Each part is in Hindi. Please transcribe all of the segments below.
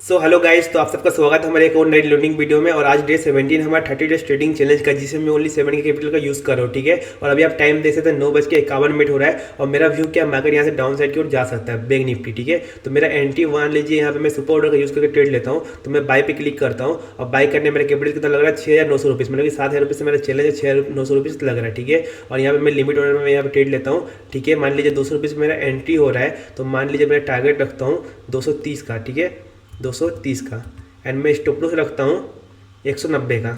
सो हेलो गाइस, तो आप सबका स्वागत है हमारे एक और नई लर्निंग वीडियो में। और आज डे 17 हमारा 30 डेज ट्रेडिंग चैलेंज का, जिसमें मैं ओनली 7 के कैपिटल का यूज़ कर रहा हूँ। ठीक है, और अभी आप टाइम देख सकते हैं 9:51 हो रहा है। और मेरा व्यू क्या, मार्केट यहाँ से डाउन साइड की ओर जा सकता है, बैंक निफ्टी। ठीक है, तो मेरा एंट्री मान लीजिए यहाँ पे मैं सुपर ऑर्डर का यूज़ करके ट्रेड लेता हूँ। तो मैं बाय पे क्लिक करता हूँ और बाय करने मेरा कैपिटल कितना लग रहा है, 6,900 रुपीज़। मतलब कि 7,000 रुपये से मेरा चैलेंज है, 6,900 रुपीज़ लग रहा है। ठीक है, और यहाँ पे मैं लिमिट ऑर्डर में यहाँ पे ट्रेड लेता हूँ। ठीक है, मान लीजिए 200 रुपीज़ मेरा एंट्री हो रहा है, तो मान लीजिए मेरा टारगेट रखता हूँ 230 का। ठीक है, 230 का। एंड मैं स्टॉप लॉस रखता हूँ 190 का,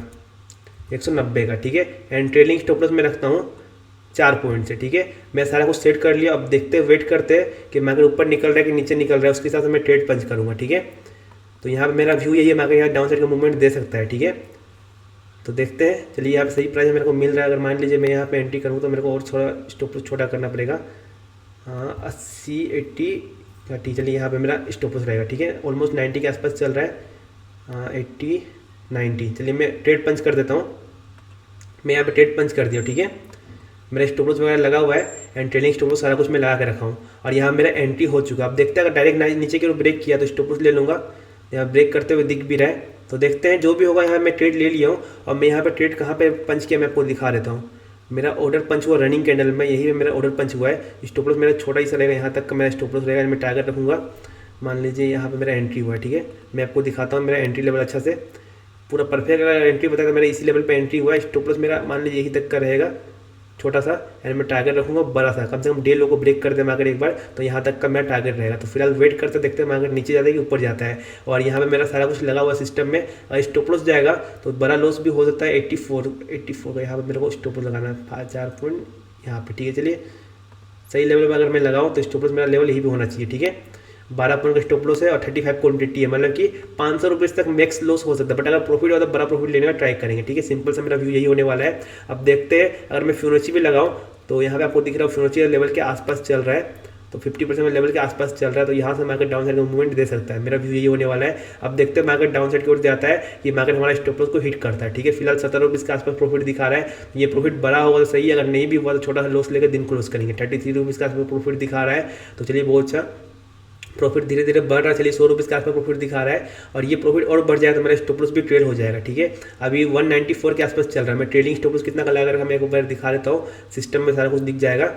190 का। ठीक है, एंड ट्रेलिंग स्टॉप लॉस में रखता हूँ 4 पॉइंट से। ठीक है, मैं सारा कुछ सेट कर लिया। अब देखते वेट करते हैं कि मार्केट ऊपर निकल रहा है कि नीचे निकल रहा है, उसके हिसाब से मैं ट्रेड पंच करूँगा। ठीक है, तो यहाँ पे मेरा व्यू यही है, मार्केट यहाँ डाउन साइड का मूवमेंट दे सकता है। ठीक है, तो देखते हैं। चलिए, यहाँ पे सही प्राइस मेरे को मिल रहा है। अगर मान लीजिए मैं यहाँ पे एंट्री करूँ तो मेरे को और थोड़ा स्टॉप लॉस छोटा करना पड़ेगा। हाँ, 80 80 का। ठीक, चलिए यहाँ पे मेरा स्टॉप लॉस रहेगा। ठीक है, ऑलमोस्ट 90 के आसपास चल रहा है। 80 90। चलिए मैं ट्रेड पंच कर देता हूँ। मैं यहाँ पे ट्रेड पंच कर दिया। ठीक है, मेरा स्टॉप लॉस वगैरह लगा हुआ है एंड ट्रेलिंग स्टॉप लॉस सारा कुछ मैं लगा के रखा हूँ। और यहाँ मेरा एंट्री हो चुका है। अब देखते हैं, अगर डायरेक्ट नीचे की ओर ब्रेक किया तो स्टॉप लॉस ले लूँगा। यहाँ ब्रेक करते हुए दिख भी रहा है, तो देखते हैं जो भी होगा। यहाँ मैं ट्रेड ले लिया हूँ और मैं यहाँ पर ट्रेड कहाँ पर पंच किया मैं आपको दिखा देता हूँ। मेरा ऑर्डर पंच हुआ रनिंग कैंडल में, यही मेरा ऑर्डर पंच हुआ है। स्टॉप लॉस मेरा छोटा ही सा रहेगा, यहाँ तक का मेरा स्टॉप लॉस रहेगा। मैं टारगेट रखूँगा, मान लीजिए यहाँ पे मेरा एंट्री हुआ है। ठीक है, मैं आपको दिखाता हूँ मेरा एंट्री लेवल अच्छा से पूरा परफेक्ट। अगर एंट्री बताया तो मेरा इसी लेवल पे एंट्री हुआ है। स्टॉप लॉस मेरा मान लीजिए यही तक का रहेगा, छोटा सा। एंड मैं टारगेट रखूँगा बड़ा सा, कम से कम डे लो को ब्रेक कर दे मार्केट एक बार, तो यहाँ तक का मेरा टारगेट रहेगा। तो फिलहाल वेट करते देखते हैं मार्केट नीचे जाता है कि ऊपर जाता है। और यहाँ पे मेरा सारा कुछ लगा हुआ सिस्टम में। और स्टॉप लॉस जाएगा तो बड़ा लॉस भी हो सकता है। 84 का यहाँ पर मेरे को स्टॉप लॉस लगाना है, 4 पॉइंट यहाँ पर। ठीक है, चलिए सही लेवल पर अगर मैं लगाऊँ तो स्टॉप लॉस मेरा लेवल यही भी होना चाहिए। ठीक है, 12 पॉइंट का स्टॉप लॉस है और 35 क्वांटिटी है, मतलब कि 500 रुपये तक मैक्स लॉस हो सकता है। बट अगर प्रॉफिट हो तो बड़ा प्रॉफिट लेने का ट्राई करेंगे। ठीक है, सिंपल सा मेरा व्यू यही होने वाला है। अब देखते हैं, अगर मैं फिबोनाची भी लगाऊं तो यहाँ पे आपको दिख रहा है फिबोनाची लेवल के आसपास चल रहा है, तो 50% लेवल के आसपास चल रहा है। तो यहाँ से मार्केट डाउन साइड का मूवमेंट दे सकता है। मेरा व्यू यही होने वाला है। अब देखते हैं मार्केट डाउन साइड की ओर जाता है, ये मार्केट हमारा स्टॉप लॉस को हिट करता है। ठीक है, फिलहाल 17 रुपीज़ के आसपास प्रॉफिट दिखा रहा है। ये प्रॉफिट बड़ा होगा तो सही है, अगर नहीं भी हुआ तो छोटा सा लॉस लेकर दिन क्लोज करेंगे। 33 रुपीज़ के आसपास प्रॉफिट दिखा रहा है, तो चलिए बहुत अच्छा प्रॉफिट धीरे धीरे बढ़ रहा है। चलिए 100 रुपीज़ के आसपास प्रॉफिट दिखा रहा है, और ये प्रॉफिट और बढ़ जाएगा तो मेरा स्टॉप लॉस भी ट्रेड हो जाएगा। ठीक है, अभी 194 के आसपास चल रहा है। मैं ट्रेडिंग स्टॉप लॉस कितना का लगा रखा मैं एक बार दिखा देता हूँ, सिस्टम में सारा कुछ दिख जाएगा।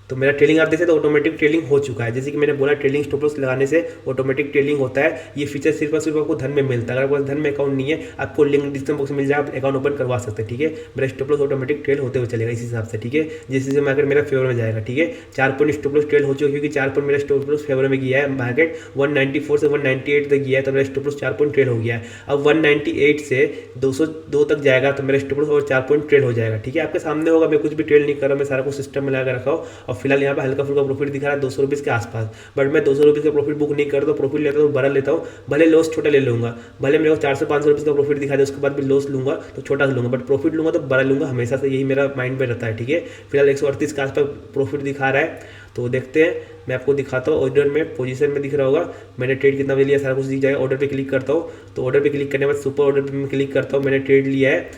तो मेरा ट्रेलिंग आप देखते तो ऑटोमेटिक ट्रेलिंग हो चुका है। जैसे कि मैंने बोला, ट्रेलिंग स्टॉप लॉस लगाने से ऑटोमेटिक ट्रेलिंग होता है। ये फीचर सिर्फ और सिर्फ आपको धन में मिलता है। अगर आपको धन में अकाउंट नहीं है, आपको लिंक डिस्क्रिप्शन बॉक्स में मिल जाए, आप अकाउंट ओपन करवा सकते हैं। ठीक है, मेरा स्टॉप लॉस ऑटोमेटिक ट्रेल होते हुए चलेगा इस हिसाब से। ठीक है, जिस हिसाब से मार्केट मेरा फेवर में जाएगा। ठीक है, 4 पॉइंट स्टॉप लॉस ट्रेल हो चुका है, क्योंकि 4 पॉइंट मेरा स्टॉप लॉस फेवर में गया है। मार्केट 194 से 198 तक गया है, तो मेरा स्टॉप लॉस 4 पॉइंट ट्रेल हो गया है। अब 198 से 202 तक जाएगा तो मेरा स्टॉप लॉस और 4 पॉइंट ट्रेल हो जाएगा। ठीक है, आपके सामने होगा, मैं कुछ भी ट्रेल नहीं कर रहा, मैं सारा कुछ सिस्टम में लगा रखा हूँ। और फिलहाल यहाँ पर हल्का फुल्का प्रॉफिट दिखा रहा है 200 रुपीज़ के आसपास। बट मैं 200 रुपीज़ का प्रॉफिट बुक नहीं करता, प्रॉफिट लेता हूँ बड़ा लेता हूँ। भले लॉस छोटा ले लूँगा, भले मेरे को 400-500 रुपीज़ का प्रॉफिट दिखा दे, उसके बाद भी लॉस लूँगा तो छोटा लूँगा, बट प्रॉफिट लूँगा तो बड़ा लूँगा हमेशा से। यही मेरा माइंड में रहता है। ठीक है, फिलहाल 138 के आसपास प्रॉफिट दिखा रहा है, तो देखते हैं। मैं आपको दिखाता हूँ ऑर्डर में, पोजीशन में दिख रहा होगा मैंने ट्रेड कितना बजे लिया, सारा कुछ दिख जाएगा। ऑर्डर पे क्लिक करता हूँ, तो ऑर्डर पे क्लिक करने के बाद सुपर ऑर्डर पे मैं क्लिक करता हूँ। मैंने ट्रेड लिया है,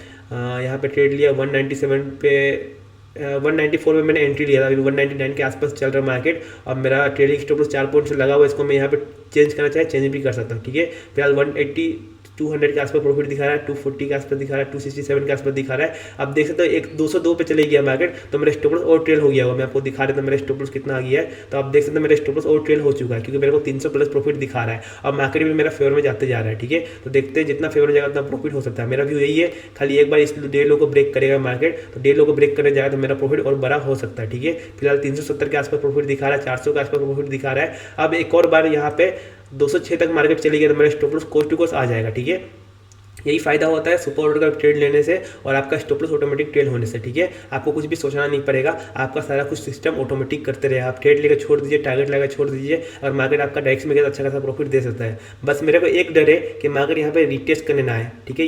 यहाँ पे ट्रेड लिया 197 पे, 194 में मैंने एंट्री लिया था। अभी 199 के आसपास चल रहा है मार्केट। अब मेरा ट्रेडिंग स्टॉप लॉस 4 पॉइंट से लगा हुआ है, इसको मैं यहाँ पे चेंज करना चाहे चेंज भी कर सकता हूँ। ठीक है, फिलहाल 180 200 के आसपास प्रॉफिट दिखा रहा है, 240 के आसपास दिखा रहा है, 267 के आसपास दिखा रहा है। अब देख सकते हो एक 202 पे चले गया मार्केट, तो मेरा स्टॉप लॉस और ट्रेल हो गया होगा। मैं आपको दिखा देता हूं मेरा स्टॉप लॉस कितना आ गया है। तो आप देख सकते हैं मेरा स्टॉप लॉस और ट्रेल हो चुका है, क्योंकि मेरे को 300 प्लस प्रॉफिट दिखा रहा है। अब मार्केट भी मेरा फेवर में जाते जा रहा है। ठीक है, तो देखते हैं जितना फेवर में जाएगा उतना प्रॉफिट हो सकता है। मेरा व्यू यही है, खाली एक बार इस डे लो को ब्रेक करेगा मार्केट, तो डे लो को ब्रेक करने जाएगा तो मेरा प्रॉफिट और बड़ा हो सकता है। ठीक है, फिलहाल 370 के आसपास प्रॉफिट दिखा रहा है, 400 के आसपास प्रॉफिट दिखा रहा है। अब एक और बार यहाँ पे 206 तक मार्केट चली गई तो मेरा stop loss cost to cost आ जाएगा। ठीक है, यही फायदा होता है सुपर ऑर्डर का ट्रेड लेने से और आपका स्टॉप लॉस ऑटोमेटिक ट्रेल होने से। ठीक है, आपको कुछ भी सोचना नहीं पड़ेगा, आपका सारा कुछ सिस्टम ऑटोमेटिक करते रहेगा। आप ट्रेड लेकर छोड़ दीजिए, टारगेट लगा छोड़ दीजिए, और मार्केट आपका डायरेक्ट में गया अच्छा खासा प्रॉफिट दे सकता है। बस मेरे को एक डर है कि मार्केट यहाँ पे रिटेस्ट करने ना आए। ठीक है,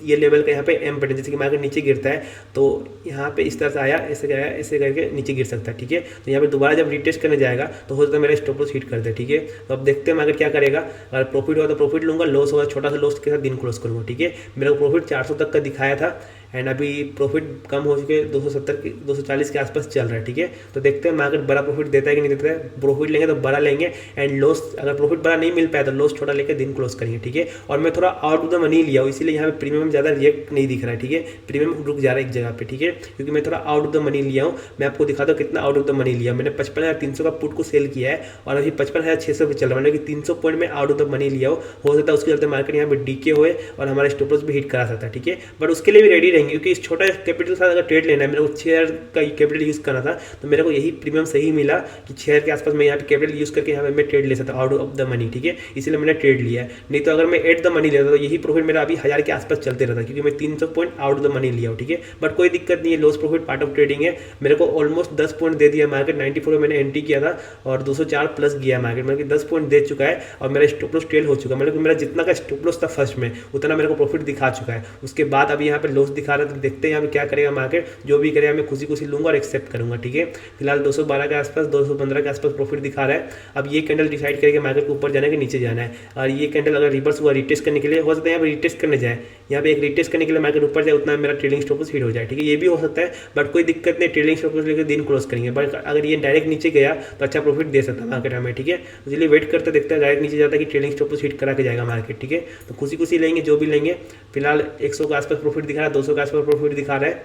ये लेवल का यहाँ पे एम बटन, जैसे कि मार्केट नीचे गिरता है तो यहाँ पे इस तरह से आया, ऐसे गया, ऐसे करके नीचे गिर सकता है। ठीक है, तो यहाँ पे दोबारा जब रिटेस्ट करने जाएगा तो हो सकता है मेरा स्टॉप लॉस हिट कर दे। ठीक है, तो अब देखते हैं मार्केट क्या करेगा। अगर प्रॉफिट हुआ तो प्रॉफिट लूंगा, लॉस होगा छोटा सा लॉस के साथ दिन क्लोज करूँगा। ठीक है, मेरा प्रॉफिट 400 तक का दिखाया था एंड अभी प्रॉफिट कम हो चुके 270 के 240 के आसपास चल रहा है। ठीक है, तो देखते हैं मार्केट बड़ा प्रॉफिट देता है कि नहीं देता है। प्रॉफिट लेंगे तो बड़ा लेंगे, एंड लॉस अगर प्रॉफिट बड़ा नहीं मिल पाया तो लॉस छोटा लेकर दिन क्लोज करेंगे। ठीक है, और मैं थोड़ा आउट ऑफ द मनी लिया हूँ, इसीलिए यहाँ पे प्रीमियम ज़्यादा रिएक्ट नहीं दिख रहा है। ठीक है, प्रीमियम रुक जा रहा है एक जगह पे। ठीक है, क्योंकि मैं थोड़ा आउट ऑफ द मनी लिया हूँ। मैं आपको दिखाता हूँ कितना आउट ऑफ द मनी लिया। मैंने 55,300 का पुट को सेल किया है और अभी 55,600 पे चल रहा है, मतलब कि 300 पॉइंट में आउट ऑफ द मनी लिया हो सकता है उसके चलते मार्केट यहाँ पे डीके हुए और हमारा स्टॉप लॉस भी हिट करा सकता है। ठीक है, बट उसके लिए भी रेडी रहेंगे, क्योंकि इस छोटा कैपिटल के साथ अगर ट्रेड लेना है, मेरे को शेयर का कैपिटल यूज़ करना था, तो मेरे को यही प्रीमियम सही मिला कि शेयर के आसपास मैं यहाँ पे कैपिटल यूज़ करके यहाँ पे मैं ट्रेड ले सकता हूँ आउट ऑफ द मनी। ठीक है, इसलिए मैंने ट्रेड लिया है। नहीं तो अगर मैं एट द मनी लेता तो यही प्रॉफिट मेरा अभी 1000 के आसपास चलते रहता, क्योंकि मैं 300 point out of the money लिया हूँ। ठीक है, बट कोई दिक्कत नहीं है, loss profit part of trading है। मेरे को ऑलमोस्ट 10 पॉइंट दे दिया मार्केट। 94 में मैंने एंट्री किया था और 204 प्लस गया मार्केट, मतलब 10 पॉइंट दे चुका है और मेरा स्टॉप लॉस ट्रेल हो चुका है। मतलब मेरा जितना का स्टॉप लॉस था फर्स्ट में उतना मेरे को प्रॉफिट दिखा चुका है। उसके बाद अभी यहाँ पे लॉस दिखा रहा है, तो देखते हैं यहाँ पे क्या करेगा मार्केट। जो भी करेगा मैं खुशी खुशी लूंगा और एक्सेप्ट करूंगा। ठीक है, फिलहाल 212 के आसपास 215 के आसपास प्रॉफिट दिखा रहा है। अब ये कैंडल डिसाइड करेगा मार्केट को ऊपर जाना है कि नीचे जाना है। और ये कैंडल अगर रिवर्स हुआ रिटेस्ट करने के लिए हो सकता है, यहाँ पे रिटेस्ट करने जाए, यहाँ पे एक रिटेस्ट करने के लिए मार्केट ऊपर जाए, उतना मेरा ट्रेडिंग स्टॉप लॉस हिट हो जाए। ठीक है, ये भी हो सकता है, बट कोई दिक्कत नहीं, ट्रेडिंग स्टॉप लॉस लेकर दिन क्लोज करेंगे। बट अगर ये डायरेक्ट नीचे गया तो अच्छा प्रॉफिट दे सकता है मार्केट हमें। ठीक है, इसलिए वेट करते देखते हैं, डायरेक्ट नीचे जाता है कि ट्रेडिंग स्टॉप लॉस हिट करा के जाएगा मार्केट। ठीक है, तो खुशी खुशी लेंगे जो भी लेंगे। फिलहाल 100 के आसपास प्रॉफिट दिखा रहा है, 200 के आसपास प्रॉफिट दिखा रहा है।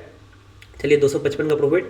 चलिए 255 का प्रॉफिट,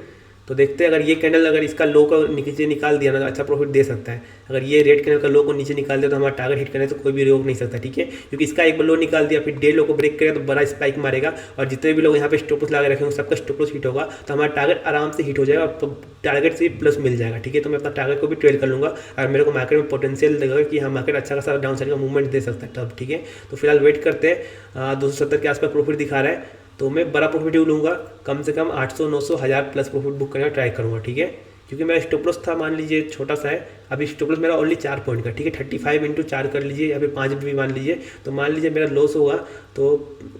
तो देखते हैं अगर ये कैंडल अगर इसका लो को नीचे निकाल दिया ना तो अच्छा प्रॉफिट दे सकता है। अगर ये रेड कैंडल का लो को नीचे निकाल दिया तो हमारा टारगेट हिट करने तो कोई भी रोक नहीं सकता। ठीक है, क्योंकि इसका एक बार लो निकाल दिया, फिर डे लो को ब्रेक करेगा तो बड़ा स्पाइक मारेगा और जितने भी लोग यहाँ पे स्टॉप लॉस लगा रखेंगे सबका स्टॉप लॉस हिट होगा, तो हमारा टारगेट आराम से हिट हो जाएगा और टारगेट से प्लस मिल जाएगा। ठीक है, तो मैं अपना टारगेट को भी ट्रेड कर लूँगा और मेरे को मार्केट में पोटेंशियल लगेगा कि हाँ मार्केट अच्छा खासा डाउन साइड का मूवमेंट दे सकता है तब। ठीक है, तो फिलहाल वेट करते हैं। 270 के आसपास प्रॉफिट दिखा रहा है, तो मैं बड़ा प्रॉफिट लूँगा, कम से कम 800 900 1000 प्लस प्रॉफिट बुक करने का ट्राई करूँगा। ठीक है, क्योंकि मेरा स्टॉप लॉस था मान लीजिए छोटा सा है, अभी स्टॉप लॉस मेरा ओनली 4 पॉइंट का। ठीक है, 35 इंटू 4 कर लीजिए या फिर 5 भी मान लीजिए, तो मान लीजिए मेरा लॉस होगा तो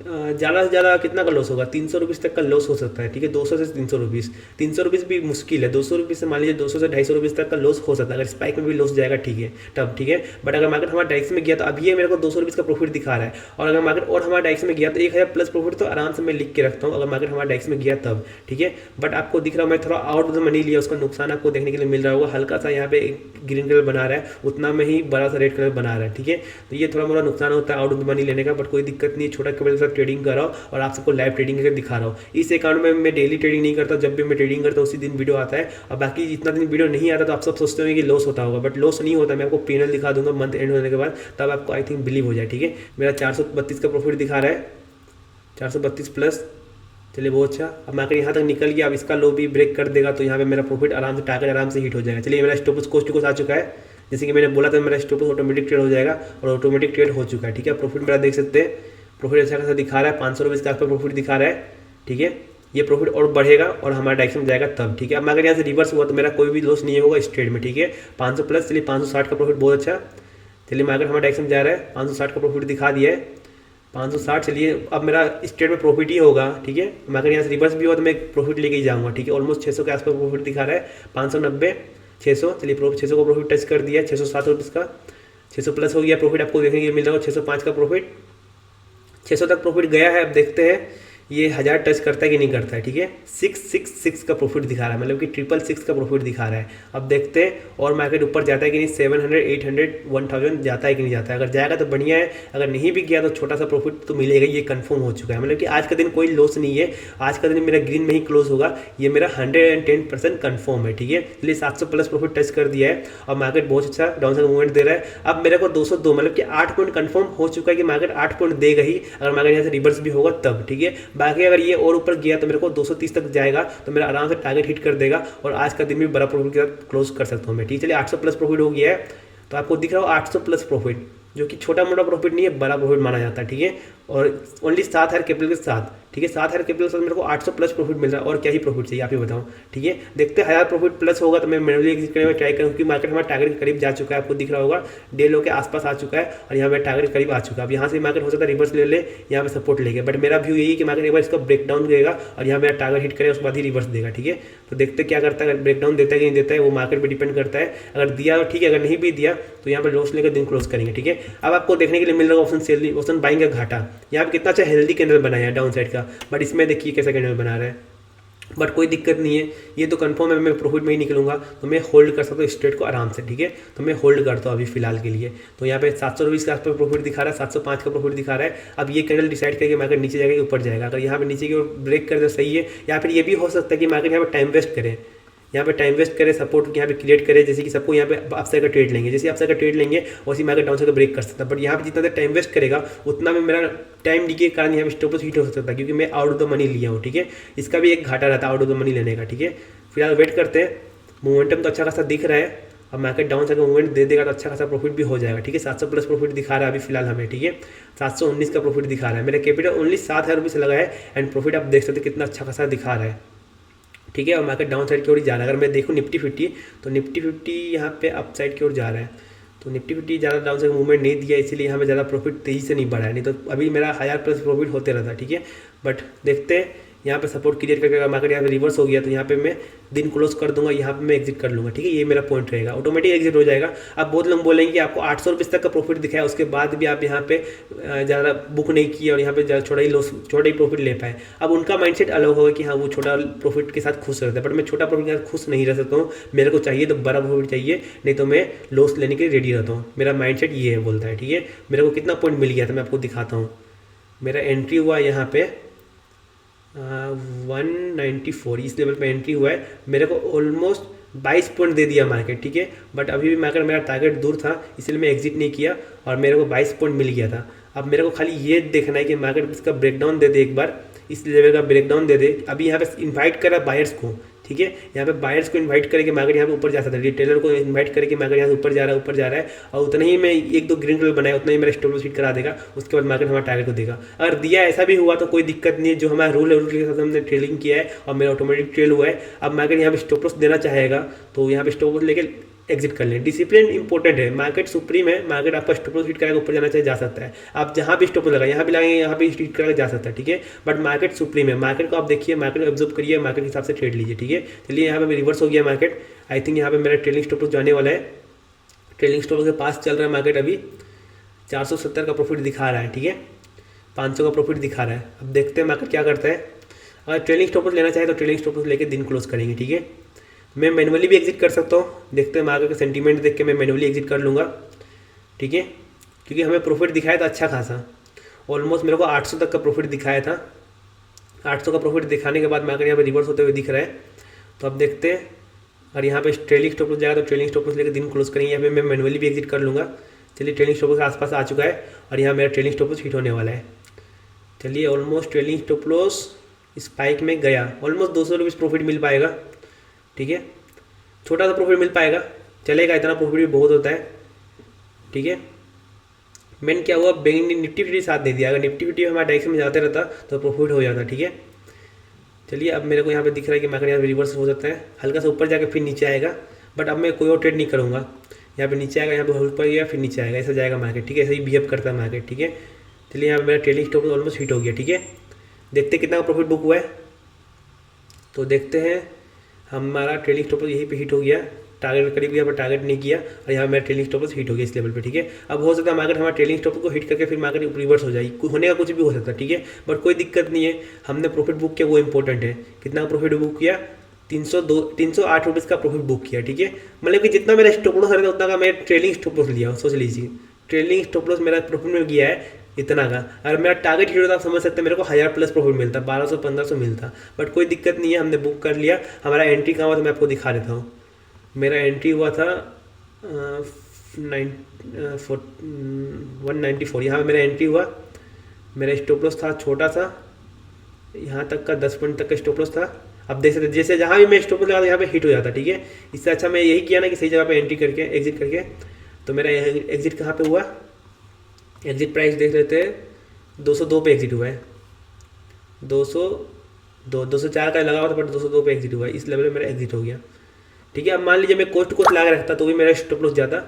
ज़्यादा से ज़्यादा कितना का लॉस होगा, 300 रुपीज़ तक का लॉस हो सकता है। ठीक है, 200 से 300 रुपीज़, 300 रुपीज़ भी मुश्किल है, 200 रुपीज़ से मान लीजिए 200 से 250 रुपीज़ तक का लॉस हो सकता है, अगर स्पाइक में भी लॉस जाएगा। ठीक है तब, ठीक है, बट अगर मार्केट हमारा डायरेक्शन में गया तो अब ये मेरे को 200 रुपीज़ का प्रॉफिट दिखा रहा है, और अगर मार्केट और हमारा डायरेक्शन में गया तो 1000 प्लस प्रॉफिट तो आराम से मैं लिख के रखता हूँ अगर मार्केट हमारा डायरेक्शन में गया तब। ठीक है, बट आपको दिख रहा है मैं थोड़ा आउट ऑफ द मनी लिया, उसका नुकसान आपको देखने के लिए मिल रहा होगा। हल्का सा यहाँ पे ग्रीन कलर बना रहा है, उतना में ही बड़ा सा रेड कलर बना रहा है। ठीक है, तो ये थोड़ा मोड़ा नुकसान होता है आउट ऑफ द मनी लेने का, बट कोई दिक्कत नहीं, छोटा कैपिटल के साथ ट्रेडिंग कर रहा हूँ और आप सबको लाइव ट्रेडिंग करके दिखा रहा हूँ। इस अकाउंट में मैं डेली ट्रेडिंग नहीं करता, जब भी मैं ट्रेडिंग करता हूँ उसी दिन वीडियो आता है, और बाकी जितना दिन वीडियो नहीं आता तो आप सब सोचते होंगे कि लॉस होता होगा, बट लॉस नहीं होता। मैं आपको पैनल दिखा दूंगा मंथ एंड होने के बाद, तब आपको आई थिंक बिलीव हो जाए। ठीक है, मेरा 432 का प्रॉफिट दिखा रहा है, 432 प्लस। चलिए बहुत अच्छा, अब मार्केट यहाँ तक निकल गया, अब इसका लो भी ब्रेक कर देगा तो यहाँ पे मेरा प्रॉफिट आराम से टारगेट आराम से हिट हो जाएगा। चलिए मेरा stop loss cost to cost आ चुका है, जैसे कि मैंने बोला था मेरा स्टॉप लॉस ऑटोमेटिक ट्रेड हो जाएगा और ऑटोमेटिक ट्रेड हो चुका है। ठीक है, प्रॉफिट मेरा देख सकते हैं, प्रॉफिट अच्छा खासा दिखा रहा है, 500 रुपीज़ के आसपास प्रॉफिट दिखा रहा है। ठीक है, ये प्रॉफिट और बढ़ेगा और हमारा डायरेक्शन में जाएगा तब। ठीक है, अब अगर यहाँ से रिवर्स हुआ तो मेरा कोई भी लॉस नहीं होगा इस ट्रेड में। ठीक है, 500 प्लस, चलिए 560 का प्रॉफिट बहुत अच्छा। चलिए मार्केट हमारा डायरेक्शन में जा रहा है, 560 का प्रॉफिट दिखा दिया है, 560। चलिए अब मेरा इस ट्रेड में प्रॉफिट ही होगा। ठीक है, अगर यहाँ से रिवर्स भी हो तो मैं प्रॉफिट लेके ही जाऊँगा। ठीक है, ऑलमोस्ट 600 के आसपास प्रॉफिट दिखा रहा है, 590 600। चलिए 600 का प्रॉफिट टच कर दिया, 607 रुपीज़ का, 600 प्लस हो गया प्रॉफिट, आपको देखने के लिए मिल रहा होगा 605 का प्रॉफिट, 600 तक प्रॉफिट गया है। अब देखते हैं ये 1000 टच करता है कि नहीं करता है। ठीक है, 666 का प्रॉफिट दिखा रहा है, मतलब कि 666 का प्रॉफिट दिखा रहा है। अब देखते हैं और मार्केट ऊपर जाता है कि नहीं, 700 800 1000 जाता है कि नहीं जाता है। अगर जाएगा तो बढ़िया है, अगर नहीं भी गया तो छोटा सा प्रॉफिट तो मिलेगा, ये कंफर्म हो चुका है। मतलब कि आज का दिन कोई लॉस नहीं है, आज का दिन मेरा ग्रीन में ही क्लोज होगा, ये मेरा 110% कन्फर्म है। ठीक है, इसलिए 700 प्लस प्रॉफिट टच कर दिया है और मार्केट बहुत अच्छा डाउन साइड मूवमेंट दे रहा है। अब मेरे को 202 मतलब कि 8 पॉइंट कन्फर्म हो चुका है कि मार्केट 8 पॉइंट देगा ही, अगर मार्केट यहाँ से रिवर्स भी होगा तब। ठीक है, बाकी अगर ये और ऊपर गया तो मेरे को 230 तक जाएगा तो मेरा आराम से टारगेट हिट कर देगा और आज का दिन भी बड़ा प्रॉफिट के साथ क्लोज कर सकता हूँ मैं। ठीक है, चलिए 800 प्लस प्रॉफिट हो गया है, तो आपको दिख रहा हो 800 प्लस प्रॉफिट, जो कि छोटा मोटा प्रॉफिट नहीं है, बड़ा प्रॉफिट माना जाता है। ठीक है, और ओनली 7,000 कैपिटल के साथ। ठीक है, 7,000 कैपिटल के साथ मेरे को 800 प्लस प्रॉफिट मिल रहा है, और क्या ही प्रॉफिट चाहिए आप ही बताओ। ठीक है, देखते हैं 1000 प्रॉफिट प्लस होगा तो मैं मैनुअली एग्जिट करने में ट्राई करूँ, क्योंकि मार्केट हमारा टारगेट के करीब जा चुका है, आपको दिख रहा होगा डे लो के आसपास आ चुका है और यहाँ पे टारगेट करीब आ चुका है। अब यहाँ से मार्केट हो सकता है रिवर्स ले ले, यहाँ पे सपोर्ट लेके, बट मेरा व्यू यही कि मार्केट एक बार इसका ब्रेकडाउन देगा और यहाँ मेरा टारगेट हिट करेगा, उसके बाद ही रिवर्स देगा। ठीक है, तो देखते क्या करता है, अगर ब्रेकडाउन देता है कि नहीं देता है वो मार्केट पे डिपेंड करता है। अगर दिया तो ठीक है, अगर नहीं भी दिया तो यहाँ पर लॉस लेकर दिन क्लोज करेंगे, ठीक है। अब आपको देखने के लिए मिल रहा है ऑप्शन सेल, ऑप्शन बाइंग का घाटा। यहाँ पे कितना अच्छा हेल्दी कैंडल बनाया है डाउन साइड का, बट इसमें देखिए कैसा कैंडल बना रहा है। बट कोई दिक्कत नहीं है, ये तो कंफर्म है मैं प्रॉफिट में ही निकलूंगा, तो मैं होल्ड कर सकता हूँ स्ट्रेट को आराम से, ठीक है। तो मैं होल्ड करता हूँ अभी फिलहाल के लिए। तो यहाँ पे 700 रुपीज़ के आसपास प्रॉफिट दिखा रहा है, 705 का प्रॉफिट दिखा रहा है। अब ये कैंडल डिसाइड करके मार्केट नीचे जाएगा कि ऊपर जाएगा। अगर यहाँ पे नीचे की ओर ब्रेक कर दे सही है, या फिर ये भी हो सकता है कि मार्केट यहाँ पर टाइम वेस्ट करे, यहाँ पे टाइम वेस्ट करे, सपोर्ट यहाँ पे क्रिएट करे, जैसे कि सबको यहाँ पे अपसाइड का ट्रेड लेंगे, जैसे अपसाइड का ट्रेड लेंगे वैसे मार्केट डाउन साइड का ब्रेक कर सकता है। बट यहाँ पे जितना देर टाइम वेस्ट करेगा उतना में मेरा टाइम डी के कारण यहाँ पे स्टॉप लॉस हिट हो सकता है, क्योंकि मैं आउट ऑफ द मनी लिया हूँ, ठीक है। इसका भी एक घाटा रहता है आउट ऑफ द मनी लेने का, ठीक है। फिलहाल वेट करते हैं, मोमेंटम तो अच्छा खासा दिख रहा है। अब मार्केट डाउन साइड का मूवमेंट दे देगा तो अच्छा खासा प्रॉफिट भी हो जाएगा, ठीक है। 700 प्लस प्रॉफिट दिखा रहा है अभी फिलहाल हमें, ठीक है। 719 का प्रॉफिट दिखा रहा है, मेरा कैपिटल ओनली 7,000 रुपये से लगा है, एंड प्रॉफिट आप देख सकते हैं कितना अच्छा खासा दिखा रहा है, ठीक है। और मार्केट डाउन साइड की ओर जा रहा है। अगर मैं देखूँ निफ्टी 50, तो निफ्टी 50 यहाँ पे अप साइड की ओर जा रहा है, तो निफ्टी 50 ज़्यादा डाउन साइड मूवमेंट नहीं दिया, इसीलिए यहाँ पे ज़्यादा प्रॉफिट तेज़ी से नहीं बढ़ा है, नहीं तो अभी मेरा 1000 प्लस प्रॉफिट होते रहता, ठीक है। बट देखते हैं यहाँ पे सपोर्ट क्लियर करके अगर मार्केट यहाँ पे रिवर्स हो गया तो यहाँ पे मैं दिन क्लोज कर दूंगा, यहाँ पे मैं एग्जिट कर लूँगा, ठीक है। ये मेरा पॉइंट रहेगा, ऑटोमेटिक एग्जिट हो जाएगा। अब बहुत लोग बोलेंगे कि आपको 800 रुपये तक का प्रॉफिट दिखाया, उसके बाद भी आप यहाँ पे ज़्यादा बुक नहीं किए और यहाँ पे छोटा ही लॉस, छोटा ही प्रॉफिट ले पाए। अब उनका माइंडसेट अलग होगा कि हाँ वो छोटा प्रॉफिट के साथ खुश रहता है, बट मैं छोटा प्रॉफिट के साथ खुश नहीं रह सकता हूँ। मेरे को चाहिए तो बड़ा प्रॉफिट चाहिए, नहीं तो मैं लॉस लेने के लिए रेडी रहता हूँ। मेरा माइंडसेट ये है, बोलता है, ठीक है। मेरे को कितना पॉइंट मिल गया था मैं आपको दिखाता हूँ। मेरा एंट्री हुआ यहाँ पे 194, इस लेवल पे एंट्री हुआ है। मेरे को ऑलमोस्ट 22 पॉइंट दे दिया मार्केट, ठीक है। बट अभी भी मार्केट मेरा टारगेट दूर था, इसलिए मैं एग्जिट नहीं किया और मेरे को 22 पॉइंट मिल गया था। अब मेरे को खाली ये देखना है कि मार्केट इसका ब्रेकडाउन दे दे, एक बार इस लेवल का ब्रेकडाउन दे दे। अभी यहाँ पे इन्वाइट करा बायर्स को, ठीक है। यहाँ पे बायर्स को इन्वाइट करके मार्केट यहाँ पे ऊपर जा सकता है, रिटेलर को इन्वाइट करके मार्केट यहाँ से ऊपर जा रहा है, और उतना ही मैं एक दो ग्रीन कलर बनाया, उतना ही मेरा स्टॉप लॉस हिट करा देगा। उसके बाद मार्केट हमारा टारगेट को देगा। अगर दिया ऐसा भी हुआ तो कोई दिक्कत नहीं है, जो हमारा रूल है रूल के साथ हमने ट्रेडिंग किया है और मेरा ऑटोमेटिक ट्रेड हुआ है। अब मार्केट यहाँ पे स्टॉप लॉस देना चाहेगा तो यहाँ पे स्टॉप लॉस लेके एग्जिट कर लें। डिसिप्लिन इंपॉर्टेंट है, मार्केट सुप्रीम है, मार्केट आपका स्टॉप लॉस हिट करेगा ऊपर जाना चाहिए, जा सकता है। आप जहाँ भी स्टॉप लॉस लगाए, यहाँ भी लगाएंगे, यहाँ भी हिट करेगा, जा सकता है, ठीक है। बट मार्केट सुप्रीम है, मार्केट को आप देखिए, मार्केट को ऑब्जर्व करिए, मार्केट के हिसाब से ट्रेड लीजिए, ठीक है। चलिए यहाँ पे रिवर्स हो गया मार्केट। आई थिंक यहाँ पे मेरा ट्रेलिंग स्टॉप लॉस जाने वाला है, ट्रेलिंग स्टॉप लॉस के पास चल रहा है मार्केट। अभी 470 का प्रॉफिट दिखा रहा है, ठीक है। 500 का प्रॉफिट दिखा रहा है। अब देखते हैं मार्केट क्या करता है। अगर ट्रेलिंग स्टॉप लॉस लेना चाहे तो ट्रेलिंग स्टॉप लॉस लेके दिन क्लोज करेंगे, ठीक है। मैं मैनुअली भी एग्जिट कर सकता हूँ, देखते हैं मार्केट का सेंटीमेंट देख के मैं मैनुअली एग्जिट कर लूँगा, ठीक है। क्योंकि हमें प्रॉफिट दिखाया था अच्छा खासा, ऑलमोस्ट मेरे को 800 तक का प्रॉफिट दिखाया था। 800 का प्रॉफिट दिखाने के बाद मार्केट यहाँ पे रिवर्स होते हुए दिख रहा है। तो अब देखते हैं, और यहाँ पे ट्रेलिंग स्टॉप लॉस जाएगा तो ट्रेलिंग स्टॉप लॉस लेकर दिन क्लोज करेंगे। यहाँ पे मैं मैनुअली भी एग्जिट कर लूँगा। चलिए ट्रेलिंग स्टॉप लॉस के आसपास आ चुका है और यहाँ मेरा ट्रेलिंग स्टॉप लॉस हिट होने वाला है। चलिए almost trailing stop loss spike में गया, ऑलमोस्ट 200 रुपीज़ प्रॉफिट मिल पाएगा, ठीक है। छोटा सा प्रॉफिट मिल पाएगा, चलेगा, इतना प्रॉफिट भी बहुत होता है, ठीक है। मैंने क्या हुआ, बैंक ने निफ्टी 50 साथ दे दिया। अगर निफ्टी 50 हमारे डायरेक्शन में जाते रहता तो प्रॉफिट हो जाता, ठीक है। चलिए अब मेरे को यहाँ पे दिख रहा है कि मार्केट यहाँ पे रिवर्स हो सकता है, हल्का सा ऊपर जाकर फिर नीचे आएगा। बट अब मैं कोई और ट्रेड नहीं करूँगा, यहाँ पे नीचे आएगा, यहाँ पे ऊपर गया फिर नीचे आएगा, ऐसा जाएगा मार्केट, ठीक है। ऐसे ही बिहेव करता है मार्केट, ठीक है। चलिए यहाँ पे मेरा ट्रेलिंग स्टॉप ऑलमोस्ट हिट हो गया, ठीक है। देखते कितना प्रॉफिट बुक हुआ है, तो देखते हैं। हमारा ट्रेलिंग स्टॉप लॉस यहीं पे हिट हो गया, टारगेट करीब गया पर टारगेट नहीं किया, और यहाँ मेरा ट्रेलिंग स्टॉप लॉस हिट हो गया इस लेवल पे, ठीक है। अब हो सकता है मार्केट हमारा ट्रेलिंग स्टॉप को हिट करके फिर मार्केट रिवर्स हो जाएगी, होने का कुछ भी हो सकता है, ठीक है। बट कोई दिक्कत नहीं है, हमने प्रॉफिट बुक किया वो इंपॉर्टेंट है। कितना प्रॉफिट बुक किया, 308 रुपीज़ का प्रॉफिट बुक किया, ठीक है। मतलब कि जितना मेरा स्टॉप लॉस रहता उतना का मैं ट्रेलिंग स्टॉप लॉस लिया, सोच लीजिए। ट्रेलिंग स्टॉप लॉस मेरा प्रॉफिट में गया है इतना का। अगर मेरा टारगेट हिट होता आप समझ सकते हैं मेरे को 1000 प्लस प्रॉफिट मिलता, 1200-1500 मिलता। बट कोई दिक्कत नहीं है, हमने बुक कर लिया। हमारा एंट्री कहाँ हुआ था मैं आपको दिखा देता हूँ। मेरा एंट्री हुआ था 194, यहाँ मेरा एंट्री हुआ। मेरा स्टॉप लॉस था छोटा सा, यहाँ तक का 10 पॉइंट तक का स्टॉप लॉस था। अब देख सकते जैसे जहाँ भी मैं स्टॉप लॉस लगाता यहाँ पे हिट हो जाता, ठीक है। इससे अच्छा मैं यही किया ना कि सही जगह पे एंट्री करके एग्जिट करके। तो मेरा एग्जिट कहाँ पे हुआ, एग्जिट प्राइस देख लेते हैं, 202 पे एग्जिट हुआ है। 204 का लगा हुआ था बट 202 पे एग्जिट हुआ है, इस लेवल पे मेरा एग्जिट हो गया, ठीक है। अब मान लीजिए मैं कोस्ट लगा रखता तो भी मेरा स्टॉप लॉस जाता,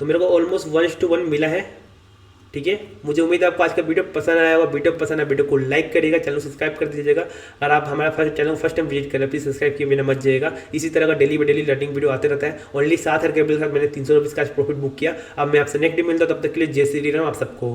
तो मेरे को ऑलमोस्ट 1:1 मिला है, ठीक है, मुझे उम्मीद है आपको आज का वीडियो पसंद आया होगा। वीडियो पसंद आया वीडियो को लाइक करिएगा, चैनल सब्सक्राइब कर दीजिएगा। अगर आप हमारा चैनल फर्स्ट टाइम विजिट करें प्लीज सब्सक्राइब किए बिना मत जाइएगा। इसी तरह का daily by daily learning video आते रहता है। ओनली 7,000 कैपिटल के साथ मैंने 300 रुपये का प्रॉफिट बुक किया। अब मैं आपसे नेक्स्ट डे मिलता हूं, तब तक के लिए जय श्री राम आप सबको।